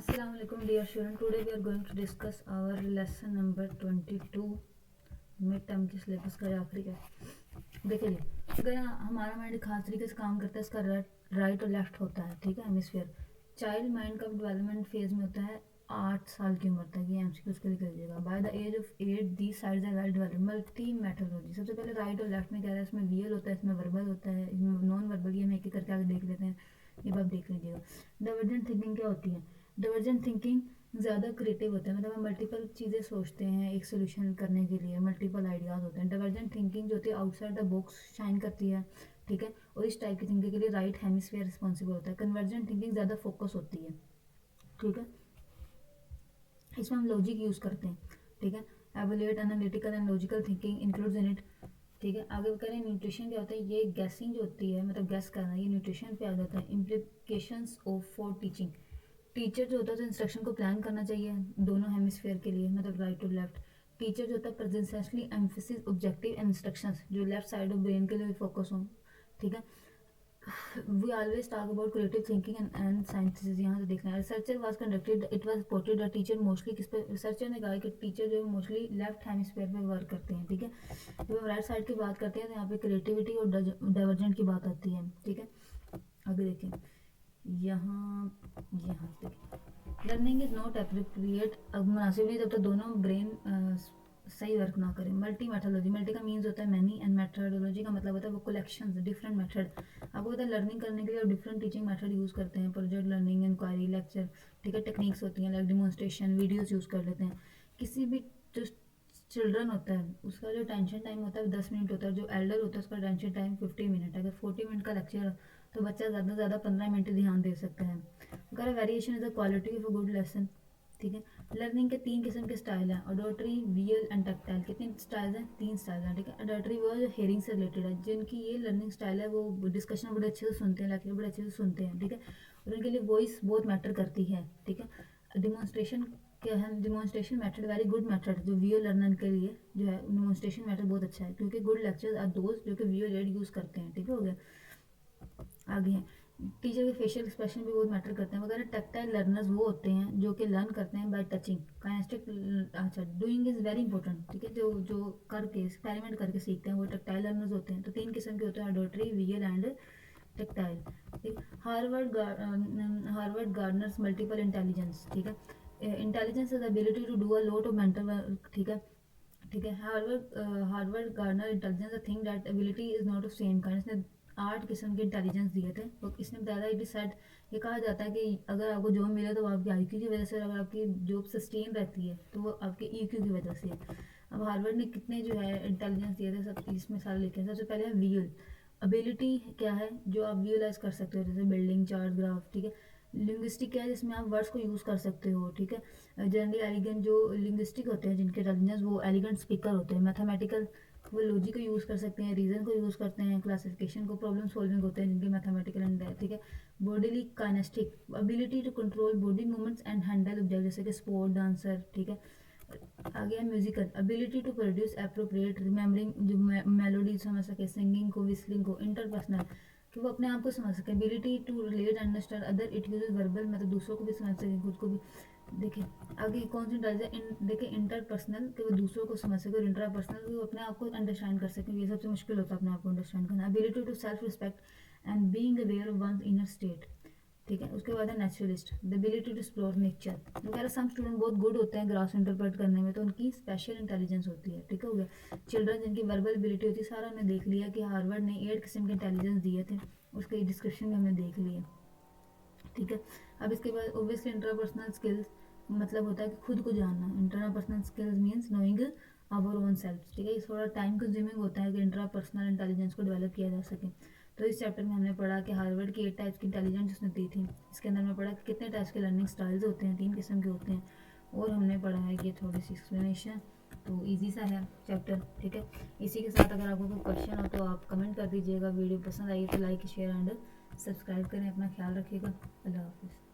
Assalamualaikum dear student. Today we are going to discuss our lesson number 22 mid term के syllabus का आखिरी का। देखिए जी, अगर हमारा माइंड खास तरीके से काम करता है, इसका राइट और लेफ्ट होता है, ठीक है, हेमिस्फीयर। चाइल्ड माइंड का डेवलपमेंट फेज में होता है 8 साल की उम्र तक। ये एमसीक्यू उसके लिए कर दीजिएगा। By the age of 8 the sides are well developed. Multi methodology, सबसे पहले राइट और लेफ्ट में क्या है, इसमें वियल होता है, इसमें वर्बल होता है, इसमें नॉन वर्बल। ये हम एक एक करके आगे देख लेते हैं, ये आप देख लीजिएगा। डाइवर्जेंट थिंकिंग क्या होती है? डाइवर्जेंट थिंकिंग ज़्यादा क्रिएटिव होता है, मतलब हम मल्टीपल चीज़ें सोचते हैं एक सोल्यूशन करने के लिए, मल्टीपल आइडियाज़ होते हैं। डाइवर्जेंट थिंकिंग जो होती है आउटसाइड द बॉक्स शाइन करती है, ठीक है, और इस टाइप की थिंकिंग के लिए राइट हेमिस्फीयर रिस्पॉन्सिबल होता है। कन्वर्जेंट थिंकिंग ज़्यादा फोकस होती है, ठीक है, इसमें हम लॉजिक यूज़ करते हैं, ठीक है। Evolute analytical and logical thinking includes in it, ठीक है। आगे करें न्यूट्रिशन क्या होता है? ये गैसिंग जो होती है, मतलब गैस करना, ये न्यूट्रिशन पे आ जाता है। Implications of for teaching, teacher जो होता है तो इंस्ट्रक्शन को प्लान करना चाहिए दोनों हेमिस्फीयर के लिए, मतलब राइट और लेफ्ट। टीचर जो होता है प्रेजेंशियली एम्फेसिस ऑब्जेक्टिव इंस्ट्रक्शंस जो लेफ्ट साइड ऑफ ब्रेन के लिए फोकस हो, ठीक है। We always talk about creative thinking and sciences, यहाँ से देखना है। Researcher was conducted, it was reported the teacher mostly किस पे, रिसर्चर ने कहा कि टीचर जो है मोस्टली लेफ्ट हेमिस्फीयर पे वर्क करते हैं, ठीक है। जब हम राइट साइड की बात करते हैं तो यहाँ पे क्रिएटिविटी और डाइवर्जेंट की बात आती है, ठीक है। आगे देखें, यहाँ यहाँ देखिए, लर्निंग इज नॉट एप्रोप्रिएट, अब मुनासिब नहीं जब तक दोनों ब्रेन सही वर्क ना करें। मल्टी मेथोडोलॉजी, मल्टी का मीन्स होता है मैनी, एंड मेथोडोलॉजी का मतलब होता है वो कलेक्शन डिफरेंट मेथड। आपको पता है लर्निंग करने के लिए डिफरेंट टीचिंग मेथड यूज़ करते हैं, प्रोजेक्ट लर्निंग, इंक्वायरी, लेक्चर, ठीक है। टेक्निक्स होती हैं लाइक डिमॉन्स्ट्रेशन, वीडियोस यूज़ कर लेते हैं। किसी भी जो चिल्ड्रन होता है उसका जो टेंशन टाइम होता है 10 मिनट होता है, जो एल्डर होता है उसका टेंशन टाइम 50 मिनट है। अगर 40 मिनट का लेक्चर है तो बच्चा ज़्यादा से ज़्यादा 15 मिनट ध्यान दे सकता है। अगर variation is the quality of a good lesson, ठीक है। लर्निंग के 3 किस्म के स्टाइल हैं, ऑडिटरी, विजुअल एंड टैक्टाइल। कितने स्टाइल्स हैं? 3 स्टाइल हैं, ठीक है। ऑडिटरी वो जो हेयरिंग से रिलेटेड है, जिनकी ये लर्निंग स्टाइल है वो डिस्कशन बड़े अच्छे से सुनते हैं, लेक्चर बड़े अच्छे से सुनते हैं, ठीक है, और उनके लिए वॉइस बहुत मैटर करती है, ठीक है। डिमॉन्स्ट्रेशन क्या है? Demonstration method very good method, जो विजुअल लर्नर के लिए जो है डिमॉन्स्ट्रेशन मेथड बहुत अच्छा है, क्योंकि गुड लेक्चर्स आर दोज जो कि विजुअल एड यूज़ करते हैं, ठीक है, हो गया। आगे हैं टीचर के फेशियल एक्सप्रेशन भी बहुत मैटर करते हैं वगैरह। टैक्टाइल लर्नर्स वो होते हैं जो कि लर्न करते हैं बाय टचिंग। काइनेस्टिक, अच्छा, डूइंग इज वेरी इंपॉर्टेंट, ठीक है, जो जो करके एक्सपेरिमेंट करके सीखते हैं वो टैक्टाइल लर्नर्स होते हैं। तो 3 किस्म के होते हैं, ऑडिटरी, विजुअल एंड टैक्टाइल, ठीक। हार्वर्ड गार्डनर्स मल्टीपल इंटेलिजेंस, ठीक है। Intelligence is ability to do a lot of mental work, ठीक है, ठीक है। Howard Gardner intelligence think that ability is not of same kind. इसने 8 किस्म के इंटेलिजेंस दिए थे, तो इसने बताया इट इज सेड, ये कहा जाता है कि अगर आपको जॉब मिले तो वो आपकी आईक्यू की वजह से, अगर आपकी जॉब सस्टेन रहती है तो वो आपके ईक्यू की वजह से है। अब हार्वर्ड ने कितने जो है इंटेलिजेंस दिए थे, सब इसमें सारे लिखे हैं। सबसे पहले है विजुअल एबिलिटी, क्या है? जो आप विजुअलाइज कर सकते हो, जैसे बिल्डिंग, चार्ट, ग्राफ, ठीक है। लिंग्विस्टिक क्या है? जिसमें आप वर्ड्स को यूज़ कर सकते हो, ठीक है। जनरली एलिगेंट, जो लिंग्विस्टिक होते हैं जिनके इंटेलिजेंस वो एलिगेंट स्पीकर होते हैं। मैथमेटिकल, वो लॉजिक को यूज़ कर सकते हैं, रीजन को यूज़ करते हैं, क्लासिफिकेशन को, प्रॉब्लम सॉल्विंग होते हैं जिनके मैथमेटिकल एंड, ठीक है। Bodily kinesthetic, ability to control body movements and handle object, जैसे कि स्पोर्ट, डांसर, ठीक है। आगे है musical, ability to produce appropriate, remembering, जो मेलोडी समझ सके, सिंगिंग को, विस्लिंग को। इंटरपर्सनल, कि वो अपने आप को समझ सके। Ability to relate understand other, it uses verbal, मतलब दूसरों को भी समझ सके, खुद को भी। देखिए आगे कौन सी इंटेलिजेंस, देखिए इंटरपर्सनल, कि वो दूसरों को समझ सके, और इंट्रापर्सनल, कि वो अपने आप को अंडरस्टैंड कर सके। ये सबसे मुश्किल होता है अपने आप को अंडरस्टैंड करना। Ability to self respect and being aware of one's inner state, ठीक है। उसके बाद है naturalist, the ability to explore nature वगैरह। सम स्टूडेंट बहुत गुड होते हैं ग्राफ इंटरप्रेट करने में, तो उनकी स्पेशल इंटेलिजेंस होती है, ठीक है, हो गया। चिल्ड्रन जिनकी वर्बल एबिलिटी होती है, सारा हमने देख लिया कि हार्वर्ड ने 8 किस्म के इंटेलिजेंस दिए थे, उसके डिस्क्रिप्शन में हमने देख लिया, ठीक है। अब इसके बाद ओब्वियसली इंटरपर्सनल स्किल्स, मतलब होता है कि खुद को जानना। Interpersonal skills means knowing our own self, ठीक है। ये थोड़ा टाइम कंज्यूमिंग होता है कि इंटरपर्सनल इंटेलिजेंस को डेवलप किया जा सके। तो इस चैप्टर में हमने पढ़ा कि हार्वर्ड की 8 टाइप्स की इंटेलिजेंस उसने दी थी। इसके अंदर में पढ़ा कि कितने टाइप्स के लर्निंग स्टाइल्स होते हैं, 3 किस्म के होते हैं, और हमने पढ़ा है कि थोड़ी सी एक्सप्लेनेशन। तो इजी सा है चैप्टर, ठीक है। इसी के साथ अगर आपको कोई क्वेश्चन हो तो आप कमेंट कर दीजिएगा। वीडियो पसंद आई तो लाइक, शेयर एंड सब्सक्राइब करें। अपना ख्याल रखिएगा। अल्लाह हाफिज़।